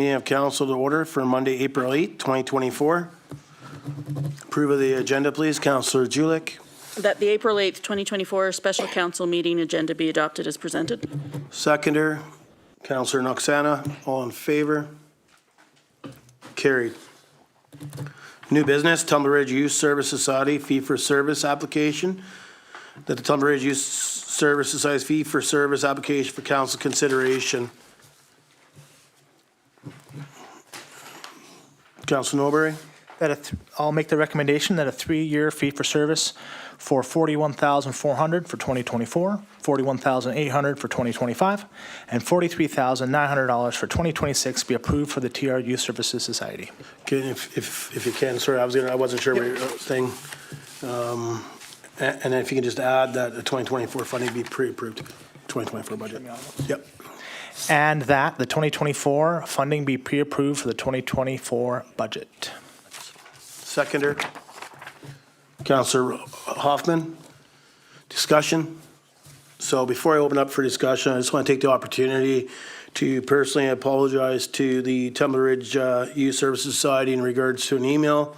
Meeting of council to order for Monday, April 8, 2024. Approve of the agenda, please. Councillor Julik. That the April 8th, 2024 special council meeting agenda be adopted as presented. Seconder, Councillor Noxana. All in favor? Carried. New business, Tumbler Ridge Youth Service Society fee-for-service application. That the Tumbler Ridge Youth Service Society's fee-for-service application for council consideration. Councillor Norbury. I'll make the recommendation that a 3-year fee for service for $41,400 for 2024, $41,800 for 2025, and $43,900 for 2026 be approved for the TR Youth Services Society. Okay, if you can, sorry, I wasn't sure what you were saying. And if you can just add that the 2024 funding be pre-approved, 2024 budget. Yep. And that the 2024 funding be pre-approved for the 2024 budget. Seconder, Councillor Hoffman. Discussion. So before I open up for discussion, I just want to take the opportunity to personally apologize to the Tumbler Ridge Youth Services Society in regards to an email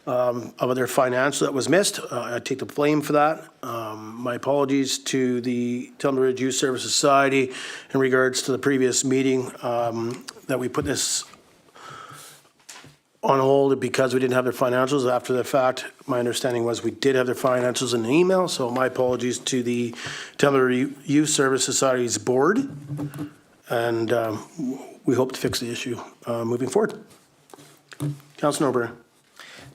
about their financial that was missed. I take the blame for that. My apologies to the Tumbler Ridge Youth Service Society in regards to the previous meeting that we put this on hold because we didn't have their financials. After the fact, my understanding was we did have their financials in the email, so my apologies to the Tumbler Youth Service Society's board, and we hope to fix the issue moving forward. Councillor Norbury.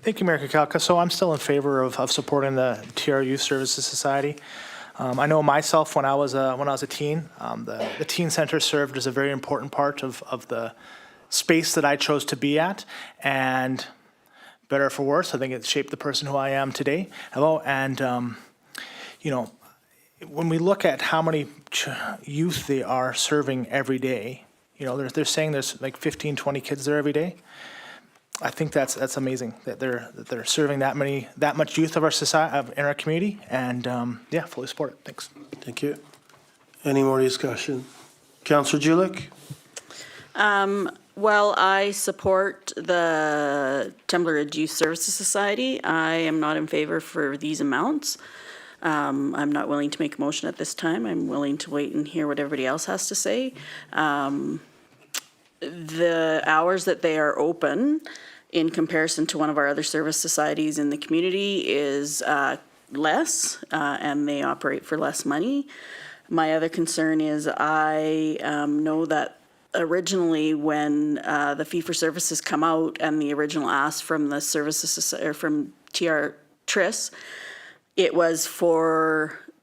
Thank you, Mayor Kakalka. So I'm still in favor of supporting the TR Youth Services Society. I know myself when I was a teen, the teen center served as a very important part of the space that I chose to be at, and better for worse, I think it shaped the person who I am today. And you know, when we look at how many youth they are serving every day, you know, they're saying there's like 15, 20 kids there every day. I think that's amazing that they're serving that much youth of our society in our community, and yeah, fully support it. Thanks. Thank you. Any more discussion? Councillor Julik. Well, I support the Tumbler Ridge Youth Services Society. I am not in favor for these amounts. I'm not willing to make a motion at this time. I'm willing to wait and hear what everybody else has to say. The hours that they are open in comparison to one of our other service societies in the community is less, and they operate for less money. My other concern is I know that originally when the fee-for-services come out and the original ask from the services or from TR TRIS, it was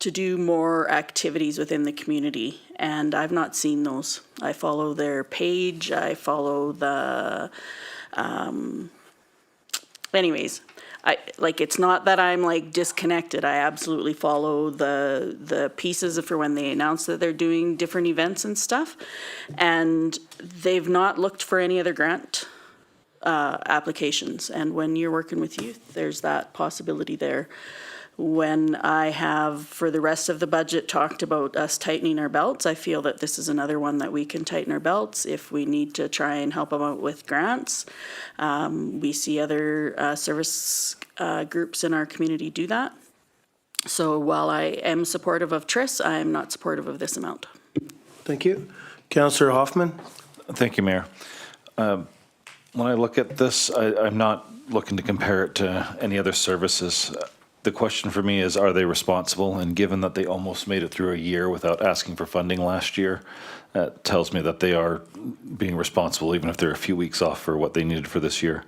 to do more activities within the community, and I've not seen those. I follow their page, I follow the, anyways, it's not that I'm like disconnected. I absolutely follow the pieces for when they announce that they're doing different events and stuff, and they've not looked for any other grant applications, and when you're working with youth, there's that possibility there. When I have, for the rest of the budget, talked about us tightening our belts, I feel that this is another one that we can tighten our belts if we need to try and help them out with grants. We see other service groups in our community do that. So while I am supportive of TRIS, I am not supportive of this amount. Thank you. Councillor Hoffman. Thank you, Mayor. When I look at this, I'm not looking to compare it to any other services. The question for me is, are they responsible? And given that they almost made it through a year without asking for funding last year, that tells me that they are being responsible, even if they're a few weeks off for what they needed for this year.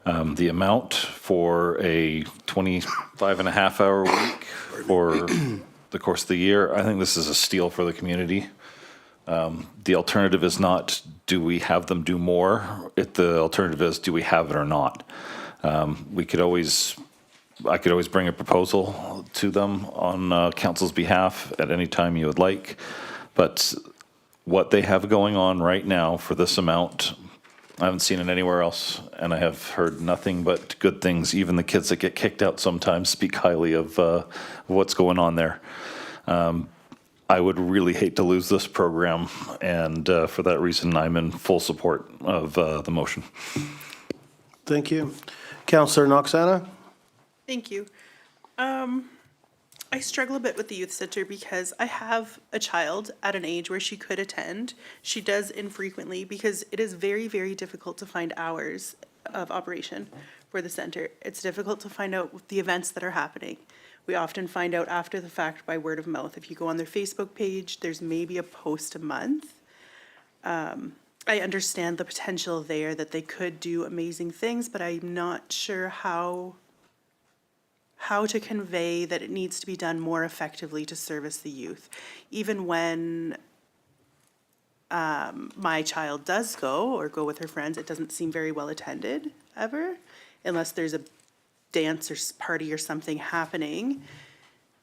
The amount for a 25-and-a-half-hour week for the course of the year, I think this is a steal for the community. The alternative is not, do we have them do more? The alternative is, do we have it or not? I could always bring a proposal to them on council's behalf at any time you would like, but what they have going on right now for this amount, I haven't seen it anywhere else, and I have heard nothing but good things. Even the kids that get kicked out sometimes speak highly of what's going on there. I would really hate to lose this program, and for that reason, I'm in full support of the motion. Thank you. Councillor Noxana? Thank you. I struggle a bit with the youth center because I have a child at an age where she could attend. She does infrequently because it is very, very difficult to find hours of operation for the center. It's difficult to find out the events that are happening. We often find out after the fact by word of mouth. If you go on their Facebook page, there's maybe a post a month. I understand the potential there that they could do amazing things, but I'm not sure how to convey that it needs to be done more effectively to service the youth. Even when my child does go or go with her friends, it doesn't seem very well attended ever, unless there's a dance or party or something happening.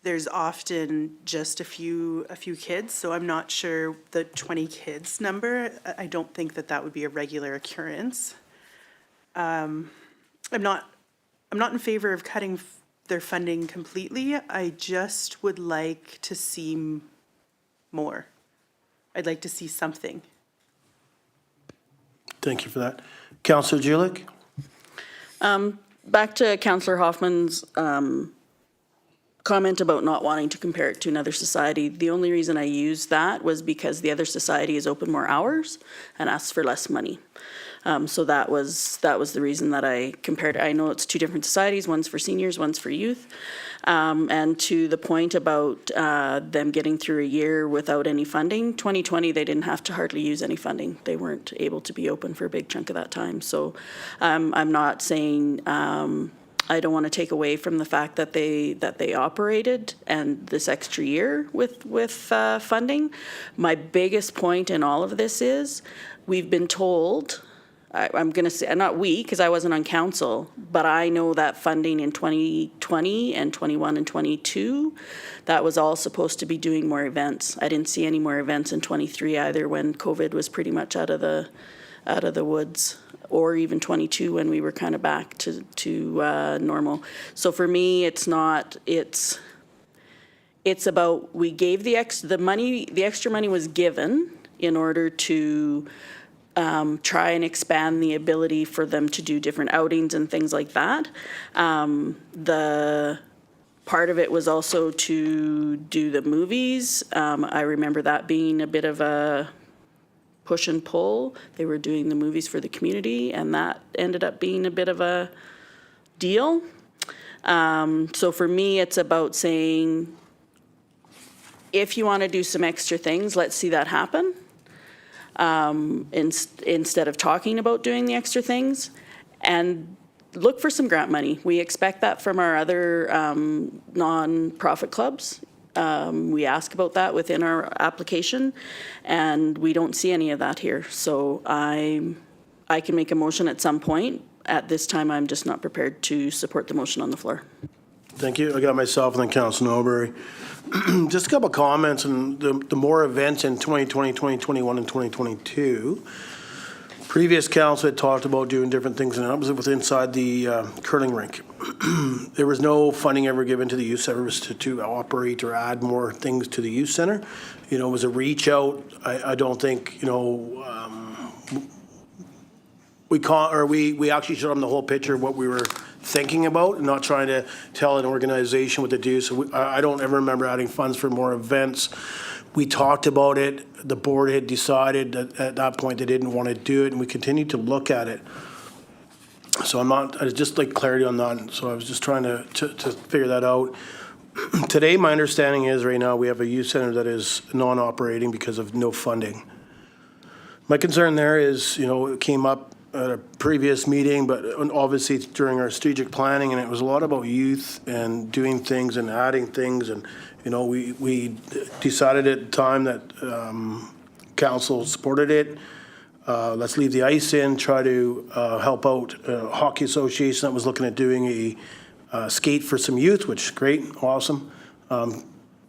There's often just a few kids, so I'm not sure the 20 kids number. I don't think that would be a regular occurrence. I'm not in favor of cutting their funding completely. I just would like to see more. I'd like to see something. Thank you for that. Councillor Julik? Back to Councillor Hoffman's comment about not wanting to compare it to another society. The only reason I used that was because the other society is open more hours and asks for less money. So that was the reason that I compared it. I know it's two different societies, one's for seniors, one's for youth. And to the point about them getting through a year without any funding, 2020, they didn't have to hardly use any funding. They weren't able to be open for a big chunk of that time. So I'm not saying I don't want to take away from the fact that they operated and this extra year with funding. My biggest point in all of this is we've been told, I'm going to say, not we, because I wasn't on council, but I know that funding in 2020 and 21 and 22, that was all supposed to be doing more events. I didn't see any more events in 23 either, when COVID was pretty much out of the woods, or even 22 when we were kind of back to normal. So for me, it's about, we gave the extra money was given in order to try and expand the ability for them to do different outings and things like that. The part of it was also to do the movies. I remember that being a bit of a push and pull. They were doing the movies for the community, and that ended up being a bit of a deal. So for me, it's about saying, if you want to do some extra things, let's see that happen. Instead of talking about doing the extra things, and look for some grant money. We expect that from our other non-profit clubs. We ask about that within our application, and we don't see any of that here. So I can make a motion at some point. At this time, I'm just not prepared to support the motion on the floor. Thank you. I got myself and then Councillor Norbury. Just a couple of comments, and the more events in 2020, 2021, and 2022. Previous council had talked about doing different things, and that was inside the curling rink. There was no funding ever given to the youth center to operate or add more things to the youth center. You know, it was a reach out. I don't think, you know, we actually showed them the whole picture of what we were thinking about, and not trying to tell an organization what to do. So I don't ever remember adding funds for more events. We talked about it. The board had decided that at that point they didn't want to do it, and we continued to look at it. So I just like clarity on that. So I was just trying to figure that out. Today, my understanding is right now we have a youth center that is non-operating because of no funding. My concern there is, you know, it came up at a previous meeting, but obviously it's during our strategic planning, and it was a lot about youth and doing things and adding things. And, you know, we decided at the time that council supported it. Let's leave the ice in, try to help out Hockey Association that was looking at doing a skate for some youth, which is great, awesome.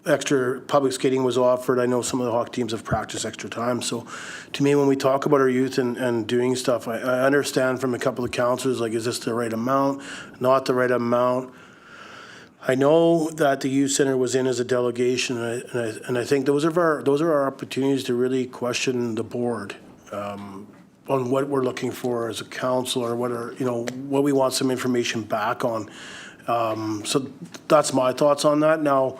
Extra public skating was offered. I know some of the hockey teams have practiced extra time. So to me, when we talk about our youth and doing stuff, I understand from a couple of councillors, like, is this the right amount? Not the right amount. I know that the youth center was in as a delegation, and I think those are our opportunities to really question the board on what we're looking for as a council, or what we want some information back on. So that's my thoughts on that. Now,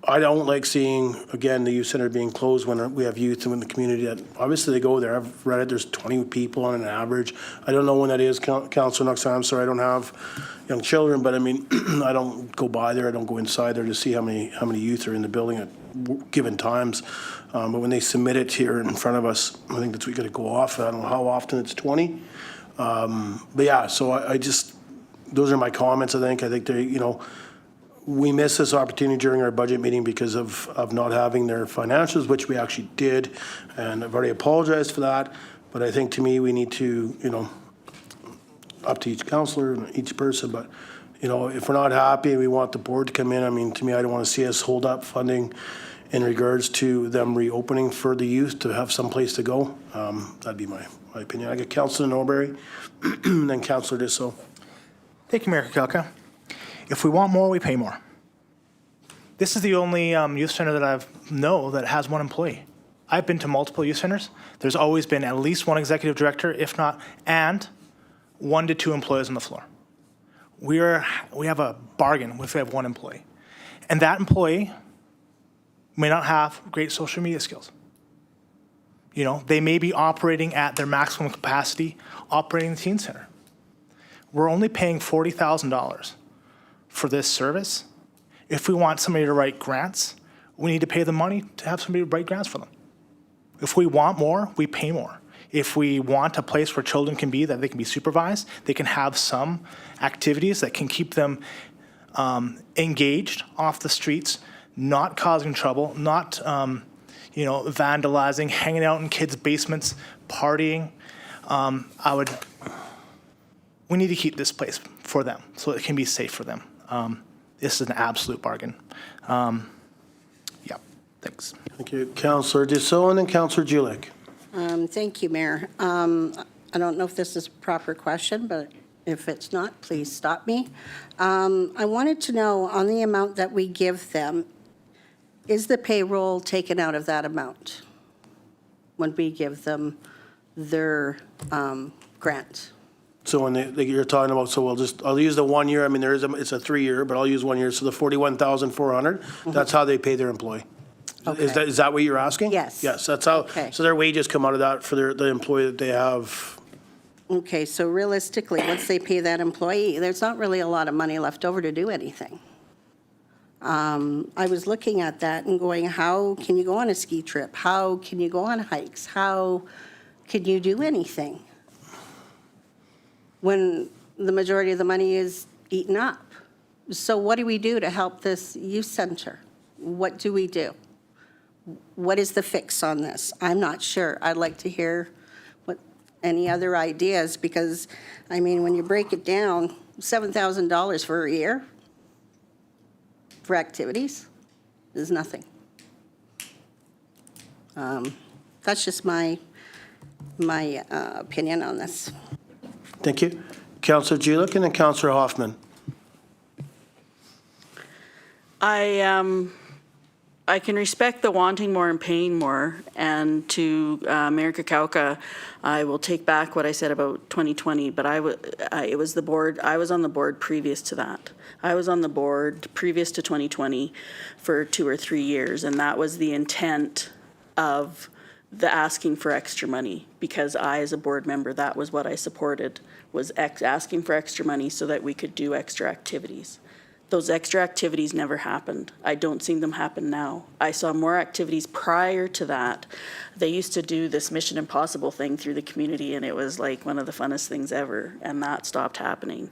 I don't like seeing, again, the youth center being closed when we have youth in the community that, obviously they go there. I've read it, there's 20 people on an average. I don't know when that is, Councillor Knox, I'm sorry, I don't have young children, but I mean, I don't go by there, I don't go inside there to see how many youth are in the building at given times. But when they submit it here in front of us, I think that's we got to go off. I don't know how often it's 20. But yeah, so I just, those are my comments. I think they, we missed this opportunity during our budget meeting because of not having their financials, which we actually did, and I've already apologized for that. But I think, to me, we need to, up to each councillor and each person, but, if we're not happy, we want the board to come in. I mean, to me, I don't want to see us hold up funding in regards to them reopening for the youth to have some place to go. That'd be my opinion. I got Councillor Norbury, and then Councillor Disso. Thank you, Mayor Kakalka. If we want more, we pay more. This is the only youth center that I know that has one employee. I've been to multiple youth centers. There's always been at least one executive director, if not, and 1 to 2 employees on the floor. We have a bargain if we have one employee. And that employee may not have great social media skills. They may be operating at their maximum capacity, operating the teen center. We're only paying $40,000 for this service. If we want somebody to write grants, we need to pay them money to have somebody write grants for them. If we want more, we pay more. If we want a place where children can be, that they can be supervised, they can have some activities that can keep them engaged off the streets, not causing trouble, not vandalizing, hanging out in kids' basements, partying. We need to keep this place for them so it can be safe for them. This is an absolute bargain. Yeah, thanks. Thank you. Councillor Disso, and then Councillor Julik. Thank you, Mayor. I don't know if this is a proper question, but if it's not, please stop me. I wanted to know, on the amount that we give them, is the payroll taken out of that amount when we give them their grant? So when you're talking about, I'll use the 1 year. I mean, it's a 3-year, but I'll use 1 year. So the 41,400. That's how they pay their employee. Okay. Is that what you're asking? Yes. Yes, that's how. Okay. So their wages come out of that for the employee that they have. Okay, so realistically, once they pay that employee, there's not really a lot of money left over to do anything. I was looking at that and going, how can you go on a ski trip? How can you go on hikes? How can you do anything when the majority of the money is eaten up? So what do we do to help this youth center? What do we do? What is the fix on this? I'm not sure. I'd like to hear any other ideas, because, I mean, when you break it down, $7,000 for a year for activities is nothing. That's just my opinion on this. Thank you. Councillor Julik, and then Councillor Hoffman. I can respect the wanting more and paying more, and to Mayor Kakalka, I will take back what I said about 2020, but it was the board, I was on the board previous to that. I was on the board previous to 2020 for 2 or 3 years, and that was the intent of the asking for extra money, because I, as a board member, that was what I supported, was asking for extra money so that we could do extra activities. Those extra activities never happened. I don't see them happen now. I saw more activities prior to that. They used to do this Mission Impossible thing through the community, and it was like one of the funnest things ever, and that stopped happening.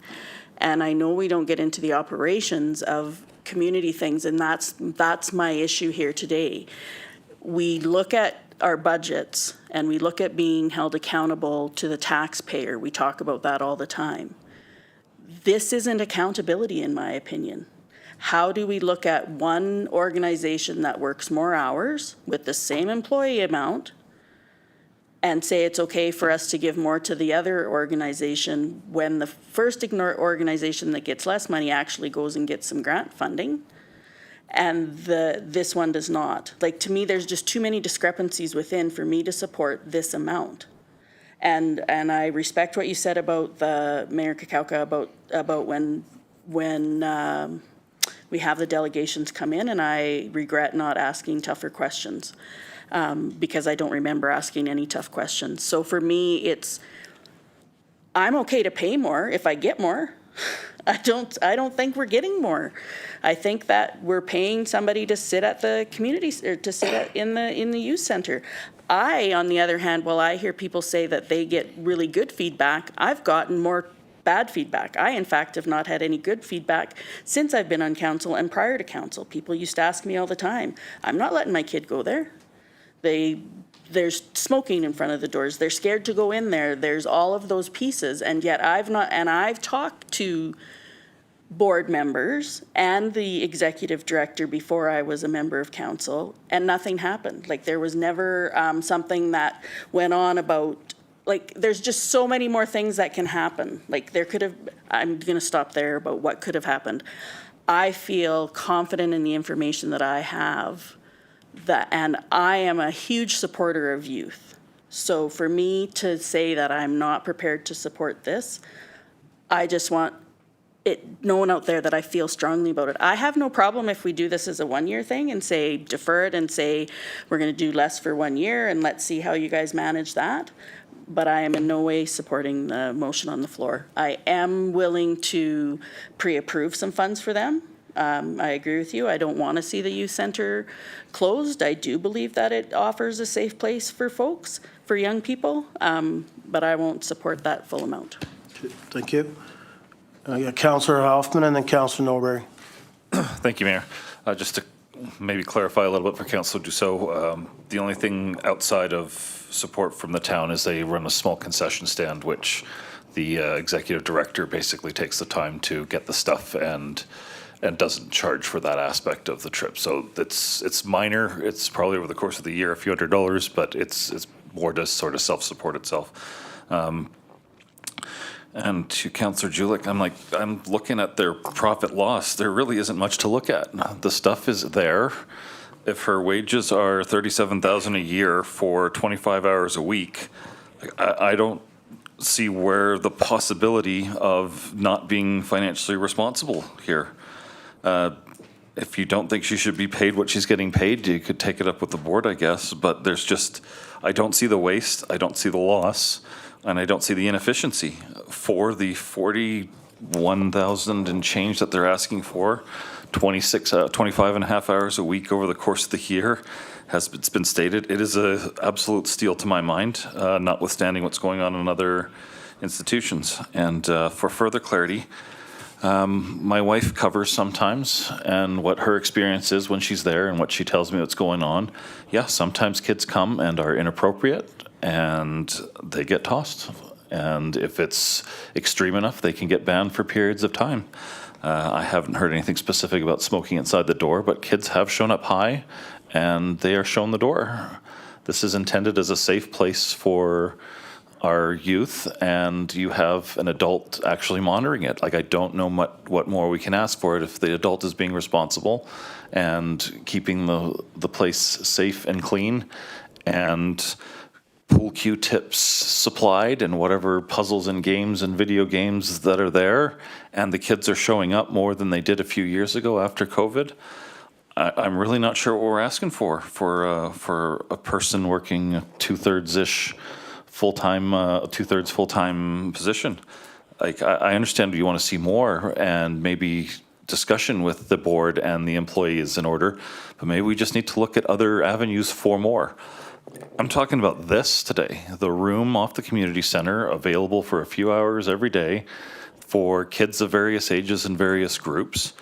And I know we don't get into the operations of community things, and that's my issue here today. We look at our budgets, and we look at being held accountable to the taxpayer. We talk about that all the time. This isn't accountability, in my opinion. How do we look at one organization that works more hours with the same employee amount and say it's okay for us to give more to the other organization when the first organization that gets less money actually goes and gets some grant funding, and this one does not. Like, to me, there's just too many discrepancies within for me to support this amount. And I respect what you said about the Mayor Kakauka about when we have the delegations come in, and I regret not asking tougher questions because I don't remember asking any tough questions. So for me, I'm okay to pay more if I get more. I don't think we're getting more. I think that we're paying somebody to sit at the community, or to sit in the youth center. On the other hand, while I hear people say that they get really good feedback, I've gotten more bad feedback. I, in fact, have not had any good feedback since I've been on council and prior to council. People used to ask me all the time, I'm not letting my kid go there. There's smoking in front of the doors. They're scared to go in there. There's all of those pieces. And yet I've talked to board members and the executive director before I was a member of council, and nothing happened. Like, there was never something that went on about, like, there's just so many more things that can happen. Like, I'm going to stop there about what could have happened. I feel confident in the information that I have, and I am a huge supporter of youth. So for me to say that I'm not prepared to support this, I just want it known out there that I feel strongly about it. I have no problem if we do this as a one-year thing and say defer it and say we're going to do less for 1 year and let's see how you guys manage that. But I am in no way supporting the motion on the floor. I am willing to pre-approve some funds for them. I agree with you. I don't want to see the youth center closed. I do believe that it offers a safe place for folks, for young people, but I won't support that full amount. Thank you. Councillor Hoffman and then Councillor Norbury. Thank you, Mayor. Just to maybe clarify a little bit for Councillor Dussault, the only thing outside of support from the town is they run a small concession stand, which the executive director basically takes the time to get the stuff and doesn't charge for that aspect of the trip. So it's minor. It's probably over the course of the year, a few $100s, but it's more to sort of self-support itself. And to Councillor Julich, I'm looking at their profit loss. There really isn't much to look at. The stuff is there. If her wages are $37,000 a year for 25 hours a week, I don't see where the possibility of not being financially responsible here. If you don't think she should be paid what she's getting paid, you could take it up with the board, I guess. But there's just, I don't see the waste, I don't see the loss, and I don't see the inefficiency for the 41,000 and change that they're asking for. 25 and a half hours a week over the course of the year, it's been stated. It is an absolute steal to my mind, notwithstanding what's going on in other institutions. And for further clarity, my wife covers sometimes, and what her experience is when she's there and what she tells me what's going on. Yeah, sometimes kids come and are inappropriate and they get tossed. And if it's extreme enough, they can get banned for periods of time. I haven't heard anything specific about smoking inside the door, but kids have shown up high and they are shown the door. This is intended as a safe place for our youth, and you have an adult actually monitoring it. Like, I don't know what more we can ask for it if the adult is being responsible and keeping the place safe and clean, and pool cue tips supplied, and whatever puzzles and games and video games that are there, and the kids are showing up more than they did a few years ago after COVID. I'm really not sure what we're asking for a person working two-thirds-ish full-time, two-thirds full-time position. Like, I understand you want to see more and maybe discussion with the board and the employees in order, but maybe we just need to look at other avenues for more. I'm talking about this today, the room off the community center available for a few hours every day for kids of various ages and various groups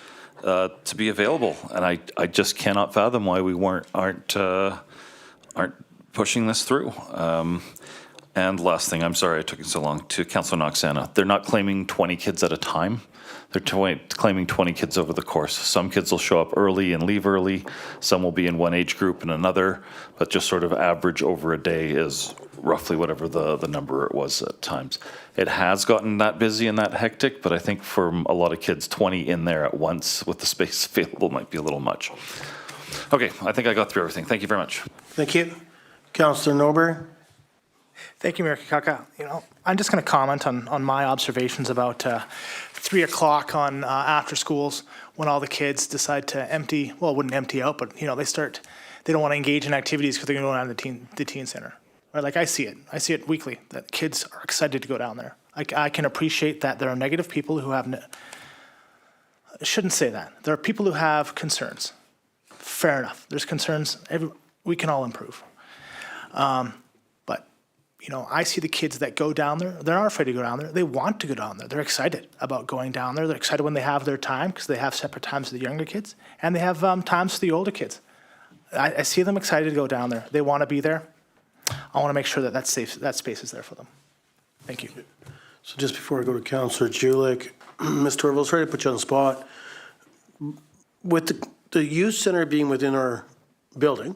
to be available. And I just cannot fathom why we aren't pushing this through. And last thing, I'm sorry it took so long, to Councillor Noxana. They're not claiming 20 kids at a time. They're claiming 20 kids over the course. Some kids will show up early and leave early. Some will be in one age group and another, but just sort of average over a day is roughly whatever the number it was at times. It has gotten that busy and that hectic, but I think for a lot of kids, 20 in there at once with the space available might be a little much. Okay, I think I got through everything. Thank you very much. Thank you. Councillor Norbury? Thank you, Mayor Kakaka. I'm just going to comment on my observations about 3 o'clock on after schools when all the kids decide to empty, well, it wouldn't empty out, but they don't want to engage in activities because they're going to go down to the teen center. Right? Like I see it weekly that kids are excited to go down there. I can appreciate that there are negative people who have, I shouldn't say that. There are people who have concerns. Fair enough. There's concerns. We can all improve. But I see the kids that go down there. They're not afraid to go down there. They want to go down there. They're excited about going down there. They're excited when they have their time because they have separate times for the younger kids and they have times for the older kids. I see them excited to go down there. They want to be there. I want to make sure that space is there for them. Thank you. So just before I go to Councillor Julik, Ms. Torval, sorry to put you on the spot. With the youth center being within our building,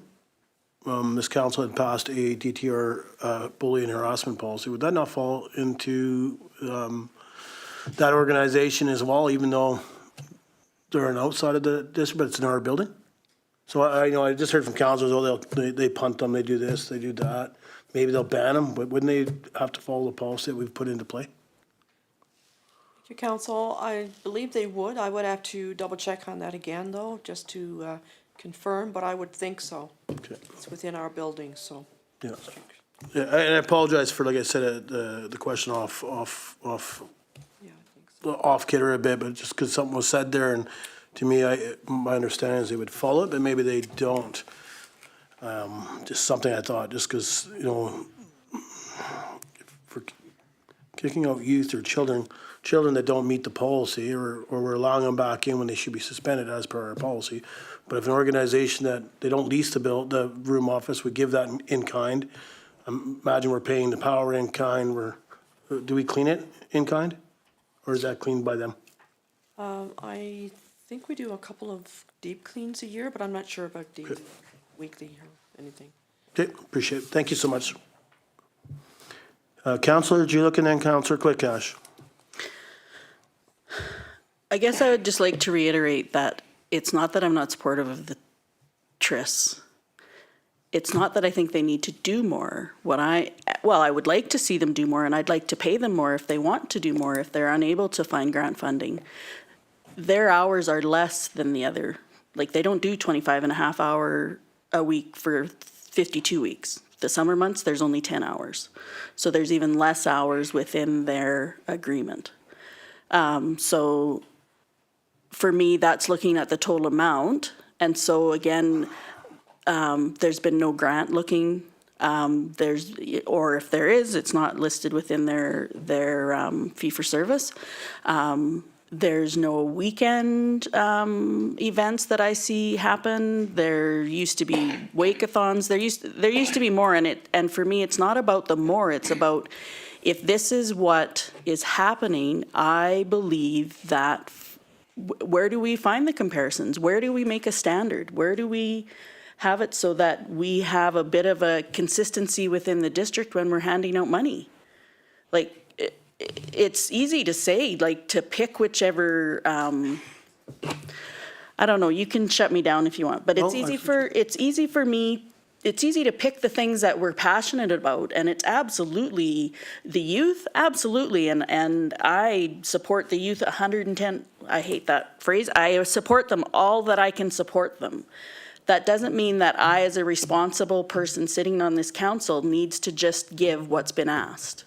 this council had passed a DTR bullying and harassment policy. Would that not fall into that organization as well, even though they're an outside of the district, but it's in our building? So I just heard from councillors, they punt them, they do this, they do that. Maybe they'll ban them, but wouldn't they have to follow the policy that we've put into play? To council, I believe they would. I would have to double check on that again though, just to confirm, but I would think so. Okay. It's within our building, so. Yeah. Yeah, and I apologize for, like I said, the question off Yeah, I think so. Kidder a bit, but just because something was said there, and to me, my understanding is they would follow it, but maybe they don't. Just something I thought, just because, for kicking out youth or children that don't meet the policy, or we're allowing them back in when they should be suspended as per our policy. But if an organization that they don't lease the room office would give that in kind, imagine we're paying the power in kind, do we clean it in kind? Or is that cleaned by them? I think we do a couple of deep cleans a year, but I'm not sure about the weekly or anything. Okay, appreciate it. Thank you so much. Councillor Julik and then Councillor Klitkash. I guess I would just like to reiterate that it's not that I'm not supportive of the TRIS. It's not that I think they need to do more. I would like to see them do more, and I'd like to pay them more if they want to do more, if they're unable to find grant funding. Their hours are less than the other. Like, they don't do 25 and a half hour a week for 52 weeks. The summer months, there's only 10 hours. So there's even less hours within their agreement. So for me, that's looking at the total amount. And so again, there's been no grant looking. Or if there is, it's not listed within their fee for service. There's no weekend events that I see happen. There used to be wake-a-thons. There used to be more, and for me, it's not about the more. It's about, if this is what is happening, I believe that where do we find the comparisons? Where do we make a standard? Where do we have it so that we have a bit of a consistency within the district when we're handing out money? Like, it's easy to say, like, to pick whichever, I don't know, you can shut me down if you want, but it's easy for me, it's easy to pick the things that we're passionate about, and it's absolutely the youth, absolutely, and I support the youth 110, I hate that phrase, I support them all that I can support them. That doesn't mean that I, as a responsible person sitting on this council, needs to just give what's been asked.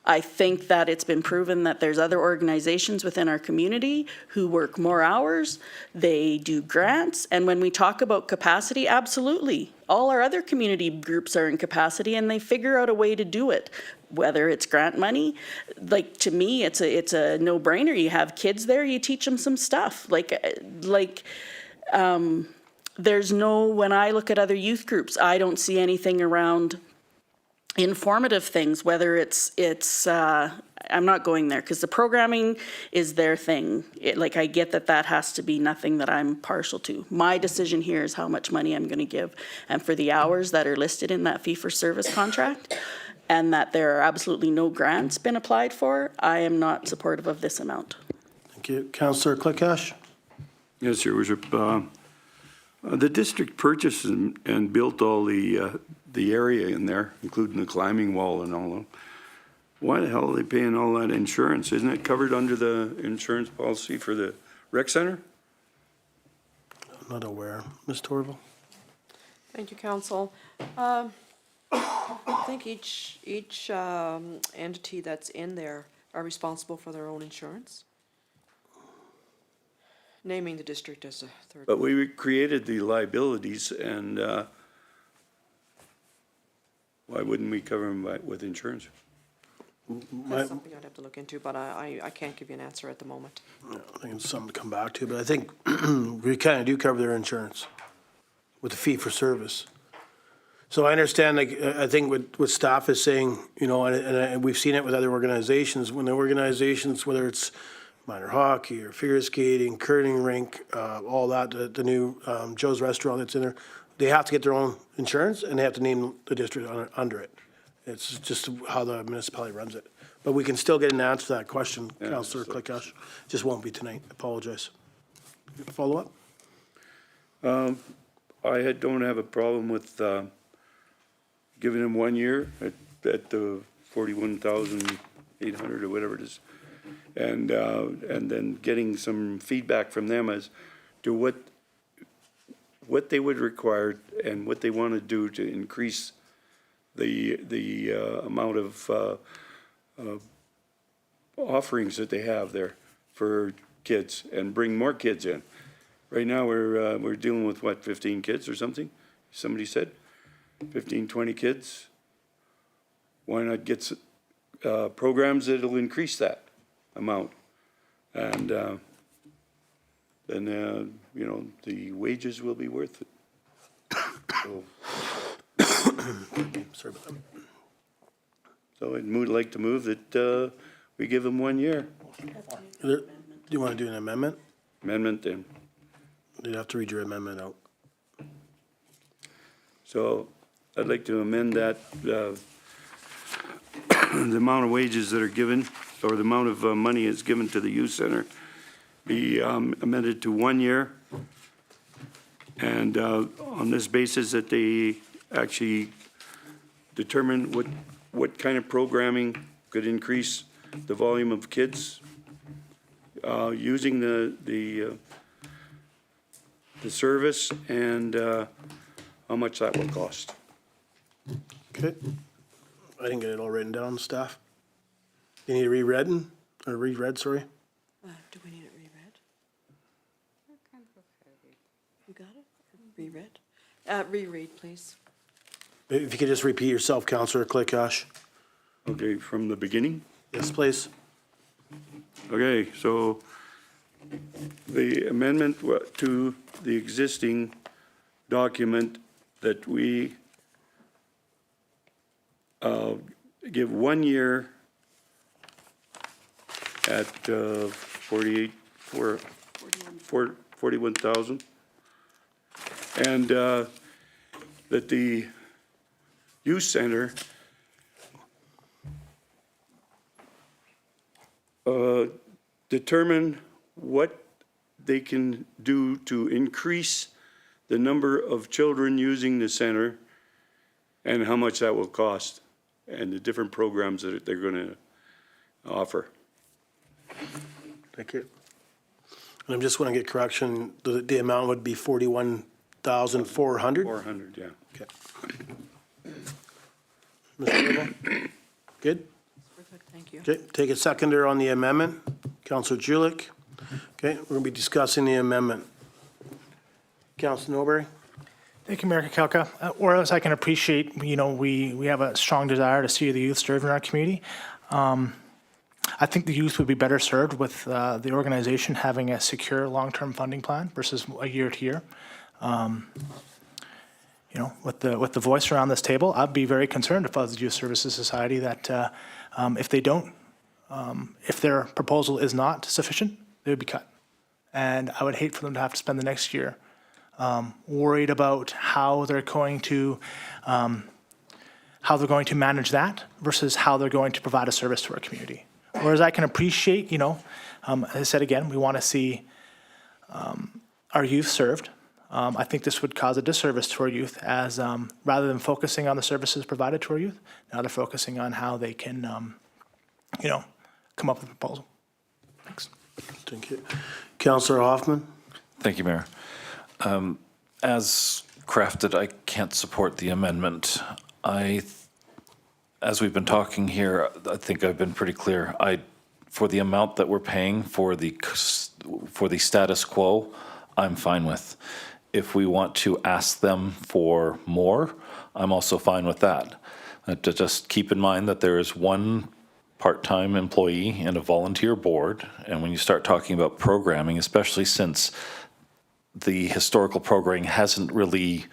I think that it's been proven that there's other organizations within our community who work more hours, they do grants, and when we talk about capacity, absolutely. All our other community groups are in capacity and they figure out a way to do it. Whether it's grant money, like, to me, it's a no-brainer. You have kids there, you teach them some stuff. There's no, when I look at other youth groups, I don't see anything around informative things, whether it's I'm not going there because the programming is their thing. Like, I get that has to be nothing that I'm partial to. My decision here is how much money I'm going to give. And for the hours that are listed in that fee-for-service contract, and that there are absolutely no grants been applied for, I am not supportive of this amount. Thank you. Councillor Clickash? Yes, Your Worship. The district purchased and built all the area in there, including the climbing wall and all of. Why the hell are they paying all that insurance? Isn't it covered under the insurance policy for the rec center? I'm not aware. Ms. Torval? Thank you, Council. I think each entity that's in there are responsible for their own insurance. Naming the district as a third. But we created the liabilities, and why wouldn't we cover them with insurance? That's something I'd have to look into, but I can't give you an answer at the moment. I think it's something to come back to, but I think we kind of do cover their insurance with the fee for service. So I understand, like, I think what staff is saying, you know, and we've seen it with other organizations, when the organizations, whether it's minor hockey or figure skating, curling rink, all that, the new Joe's Restaurant that's in there, they have to get their own insurance and they have to name the district under it. It's just how the municipality runs it. But we can still get an answer to that question, Councillor Clickash. Just won't be tonight. I apologize. Follow up? I don't have a problem with giving them 1 year at the 41,800 or whatever it is, and then getting some feedback from them as to what they would require and what they want to do to increase the amount of offerings that they have there for kids and bring more kids in. Right now, we're dealing with, what, 15 kids or something? Somebody said 15, 20 kids. Why not get programs that'll increase that amount? And then, you know, the wages will be worth it. So, Sorry about that. so I'd like to move that we give them 1 year. Do you want to do an amendment? Amendment then. You'd have to read your amendment out. So I'd like to amend that, the amount of wages that are given, or the amount of money is given to the youth center, be amended to 1 year. And on this basis that they actually determine what kind of programming could increase the volume of kids using the service, and how much that will cost. Okay. I didn't get it all written down, staff. You need it reread, sorry? Do we need it reread? You got it? Reread? Reread, please. If you could just repeat yourself, Councillor Clickash. Okay, from the beginning? Yes, please. Okay, so the amendment to the existing document that we give 1 year at 41,000, and that the youth center determine what they can do to increase the number of children using the center and how much that will cost, and the different programs that they're going to offer. Thank you. And I just want to get correction, the amount would be 41,400? 400, yeah. Okay. Mr. Turnbull? Good? Perfect, thank you. Okay, take a seconder on the amendment. Councillor Julik. Okay, we're going to be discussing the amendment. Councillor Norbury? Thank you, Mayor Kakalka. Whereas I can appreciate, you know, we have a strong desire to see the youth serve in our community. I think the youth would be better served with the organization having a secure long-term funding plan versus a year-to-year. You with the voice around this table, I'd be very concerned if I was the Youth Services Society that if they don't, if their proposal is not sufficient, they would be cut. And I would hate for them to have to spend the next year worried about how they're going to manage that versus how they're going to provide a service to our community. Whereas I can appreciate, as I said again, we want to see our youth served. I think this would cause a disservice to our youth as rather than focusing on the services provided to our youth, now they're focusing on how they can, come up with a proposal. Thanks. Thank you. Councillor Hoffman? Thank you, Mayor. As crafted, I can't support the amendment. As we've been talking here, I think I've been pretty clear. For the amount that we're paying for the status quo, I'm fine with. If we want to ask them for more, I'm also fine with that. To just keep in mind that there is one part-time employee and a volunteer board, and when you start talking about programming, especially since the historical programming hasn't really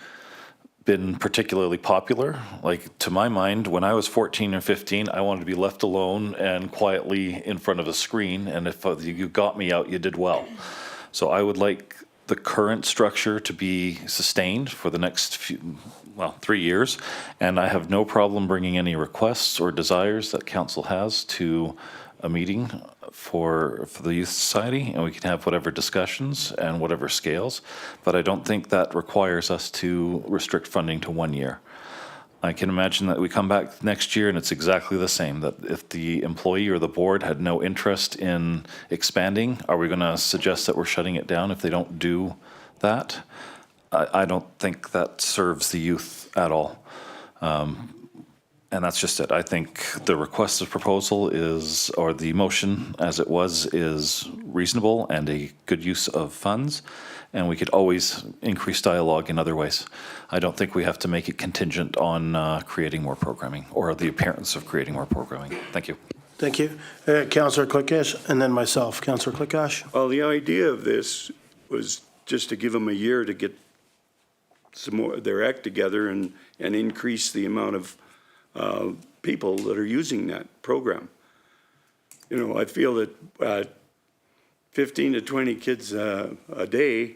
been particularly popular. Like, to my mind, when I was 14 or 15, I wanted to be left alone and quietly in front of a screen, and if you got me out, you did well. So I would like the current structure to be sustained for the next 3 years, and I have no problem bringing any requests or desires that council has to a meeting for the Youth Society, and we can have whatever discussions and whatever scales, but I don't think that requires us to restrict funding to 1 year. I can imagine that we come back next year and it's exactly the same, that if the employee or the board had no interest in expanding, are we going to suggest that we're shutting it down if they don't do that? I don't think that serves the youth at all. And that's just it. I think the request of proposal is, or the motion as it was, is reasonable and a good use of funds. And we could always increase dialogue in other ways. I don't think we have to make it contingent on creating more programming or the appearance of creating more programming. Thank you. Thank you. Councillor Clickash, and then myself. Councillor Clickash? Well, the idea of this was just to give them a year to get some more, their act together and increase the amount of people that are using that program. I feel that 15 to 20 kids a day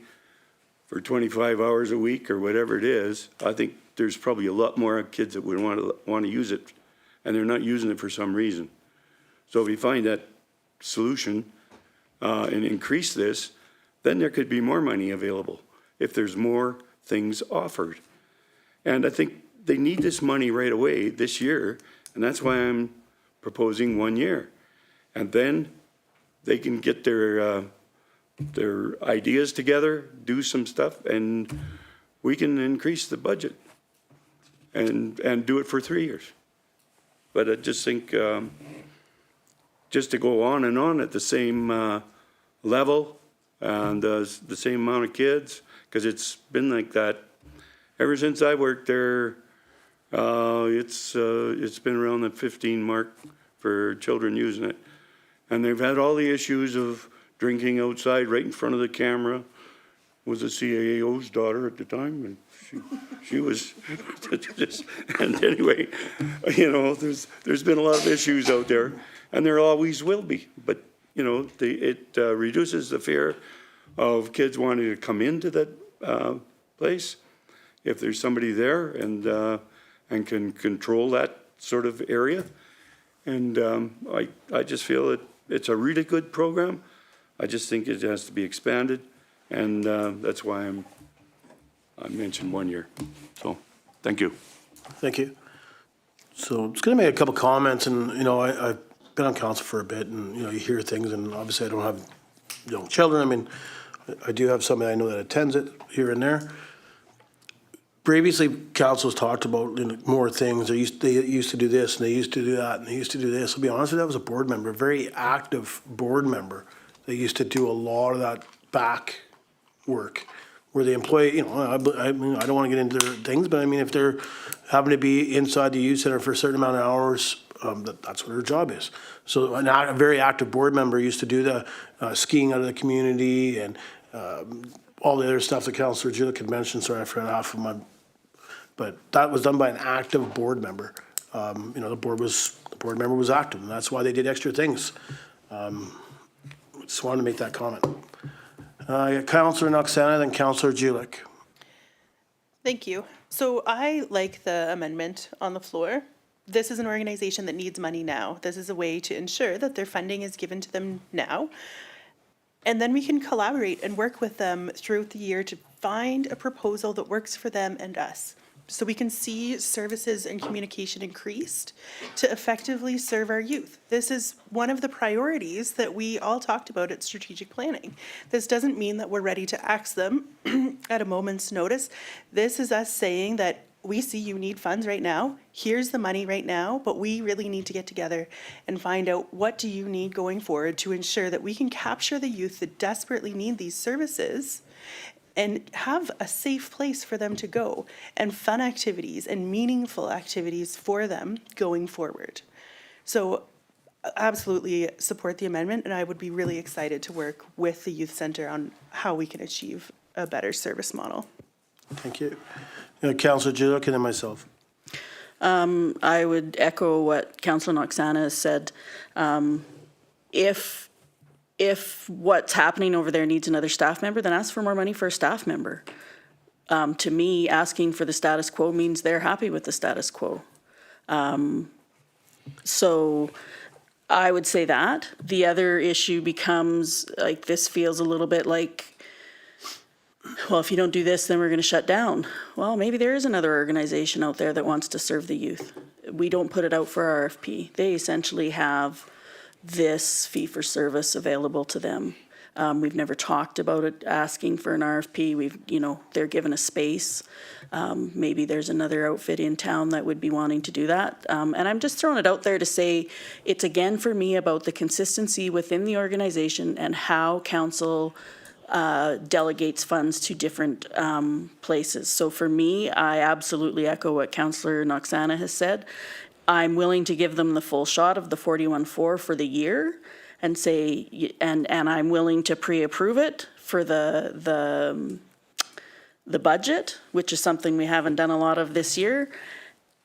for 25 hours a week or whatever it is, I think there's probably a lot more kids that would want to use it, and they're not using it for some reason. So if we find that solution and increase this, then there could be more money available if there's more things offered. And I think they need this money right away this year, and that's why I'm proposing 1 year. And then they can get their ideas together, do some stuff, and we can increase the budget and do it for 3 years. But I just think just to go on and on at the same level and the same amount of kids, because it's been like that ever since I worked there. It's been around the 15 mark for children using it. And they've had all the issues of drinking outside right in front of the camera. Was a CAO's daughter at the time, and she was just, and anyway, there's been a lot of issues out there, and there always will be. But it reduces the fear of kids wanting to come into that place if there's somebody there and can control that sort of area. And I just feel that it's a really good program. I just think it has to be expanded, and that's why I mentioned 1 year. So, thank you. Thank you. So I'm just going to make a couple comments, and I've been on council for a bit, and you hear things, and obviously I don't have young children. I mean, I do have somebody I know that attends it here and there. Previously, council's talked about more things. They used to do this, and they used to do that, and they used to do this. I'll be honest with you, that was a board member, a very active board member. They used to do a lot of that back work, where the employee, I mean, I don't want to get into their things, but I mean, if they're having to be inside the youth center for a certain amount of hours, that's what their job is. So a very active board member used to do the skiing out of the community and all the other stuff that Councillor Julik had mentioned. Sorry, I forgot half of my But that was done by an active board member. You know, the board member was active, and that's why they did extra things. Just wanted to make that comment. Councillor Noxana, then Councillor Julik. Thank you. So I like the amendment on the floor. This is an organization that needs money now. This is a way to ensure that their funding is given to them now. And then we can collaborate and work with them throughout the year to find a proposal that works for them and us. So we can see services and communication increased to effectively serve our youth. This is one of the priorities that we all talked about at strategic planning. This doesn't mean that we're ready to axe them at a moment's notice. This is us saying that we see you need funds right now. Here's the money right now, but we really need to get together and find out what do you need going forward to ensure that we can capture the youth that desperately need these services and have a safe place for them to go and fun activities and meaningful activities for them going forward. So absolutely support the amendment, and I would be really excited to work with the youth center on how we can achieve a better service model. Thank you. Councillor Julik and then myself. I would echo what Councillor Noxana has said. If what's happening over there needs another staff member, then ask for more money for a staff member. To me, asking for the status quo means they're happy with the status quo. So I would say that. The other issue becomes, like, this feels a little bit like, well, if you don't do this, then we're going to shut down. Well, maybe there is another organization out there that wants to serve the youth. We don't put it out for RFP. They essentially have this fee-for-service available to them. We've never talked about it, asking for an RFP. They're given a space. Maybe there's another outfit in town that would be wanting to do that. And I'm just throwing it out there to say, it's again for me about the consistency within the organization and how council delegates funds to different places. So for me, I absolutely echo what Councillor Noxana has said. I'm willing to give them the full shot of the 41.4 for the year and say, and I'm willing to pre-approve it for the budget, which is something we haven't done a lot of this year,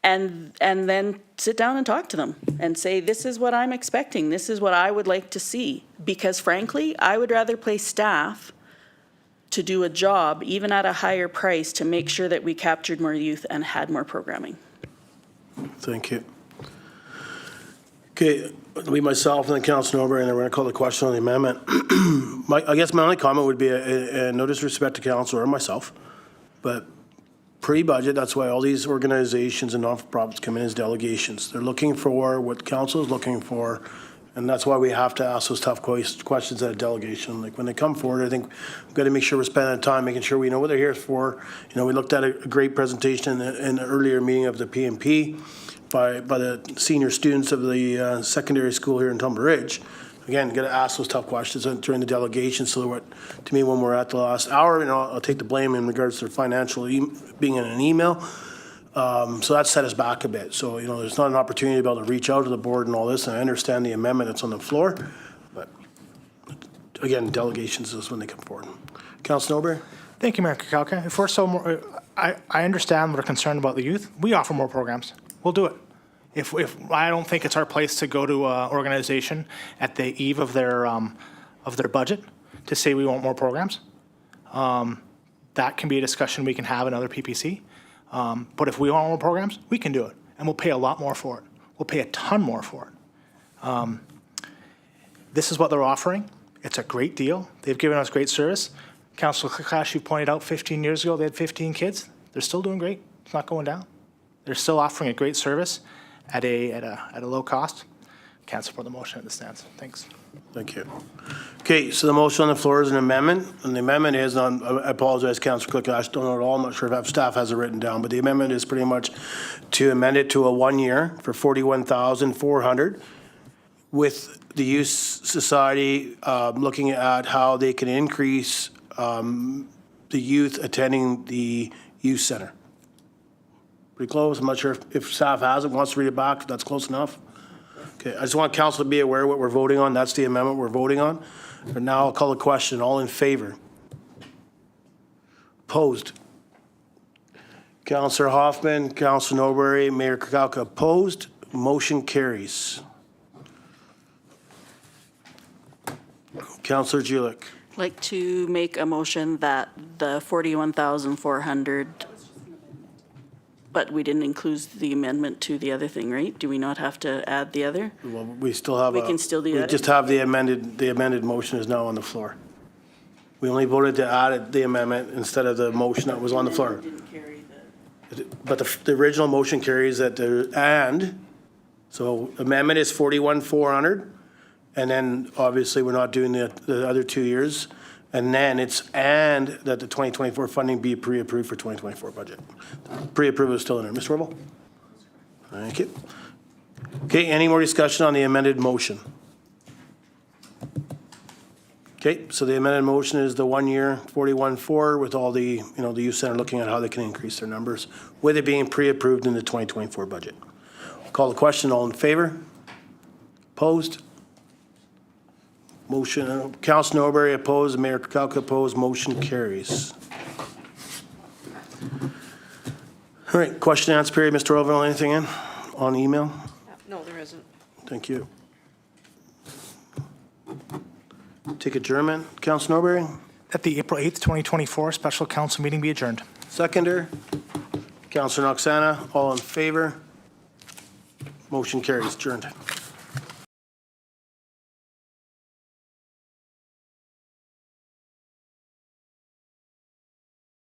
and then sit down and talk to them and say, this is what I'm expecting. This is what I would like to see. Because frankly, I would rather pay staff to do a job, even at a higher price, to make sure that we captured more youth and had more programming. Thank you. Okay, it'll be myself and then Councillor Norbert, and then we're going to call the question on the amendment. I guess my only comment would be no disrespect to council or myself, but pre-budget, that's why all these organizations and non-for-profits come in as delegations. They're looking for what council is looking for, and that's why we have to ask those tough questions at a delegation. Like when they come forward, I think we've got to make sure we're spending time making sure we know what they're here for. We looked at a great presentation in the earlier meeting of the PMP by the senior students of the secondary school here in Tumbler Ridge. Again, got to ask those tough questions during the delegation. So to me, when we're at the last hour, I'll take the blame in regards to financial being in an email. So that set us back a bit. So, there's not an opportunity to be able to reach out to the board and all this, and I understand the amendment that's on the floor, but again, delegations is when they come forward. Councillor Norbert? Thank you, Mayor Kakalka. If we're I understand we're concerned about the youth. We offer more programs. We'll do it. If I don't think it's our place to go to an organization at the eve of their budget to say we want more programs. That can be a discussion we can have in other PPC. But if we want more programs, we can do it, and we'll pay a lot more for it. We'll pay a ton more for it. This is what they're offering. It's a great deal. They've given us great service. Councillor Kakash, you pointed out 15 years ago they had 15 kids. They're still doing great. It's not going down. They're still offering a great service at a low cost. Can't support the motion as it stands. Thanks. Thank you. Okay, so the motion on the floor is an amendment, and the amendment is I apologize, Councillor Cook, I don't know at all, I'm not sure if staff has it written down, but the amendment is pretty much to amend it to a 1 year for $41,400 with the Youth Society looking at how they can increase the youth attending the youth center. Pretty close. I'm not sure if staff has it, wants to read it back, if that's close enough. Okay, I just want council to be aware of what we're voting on. That's the amendment we're voting on. But now I'll call the question. All in favor? Opposed? Counselor Hoffman, Counselor Norbury, Mayor Kakalka opposed. Motion carries. Counselor Julik. Like to make a motion that the 41,400, but we didn't include the amendment to the other thing, right? Do we not have to add the other? Well, we still have. We can still do We that. just have the amended motion is now on the floor. We only voted to add the amendment instead of the motion that was on the floor. But the original motion carries that so amendment is 41,400. And then obviously we're not doing the other 2 years. And then it's that the 2024 funding be pre-approved for 2024 budget. Pre-approval is still in there. Mr. Wirbel? Thank you. Okay, any more discussion on the amended motion? Okay, so the amended motion is the 1 year, 41.4 with all the, the youth center looking at how they can increase their numbers with it being pre-approved in the 2024 budget. Call the question, all in favor? Opposed? Motion, Councilor Norbury opposed, Mayor Kakalka opposed, motion carries. All right, question and answer period. Mr. Orville, anything in on email? No, there isn't. Thank you. Take adjournment. Councilor Norbury, That the April 8th, 2024 special council meeting be adjourned. seconder. Councilor Noxana, all in favor? Motion carries, adjourned.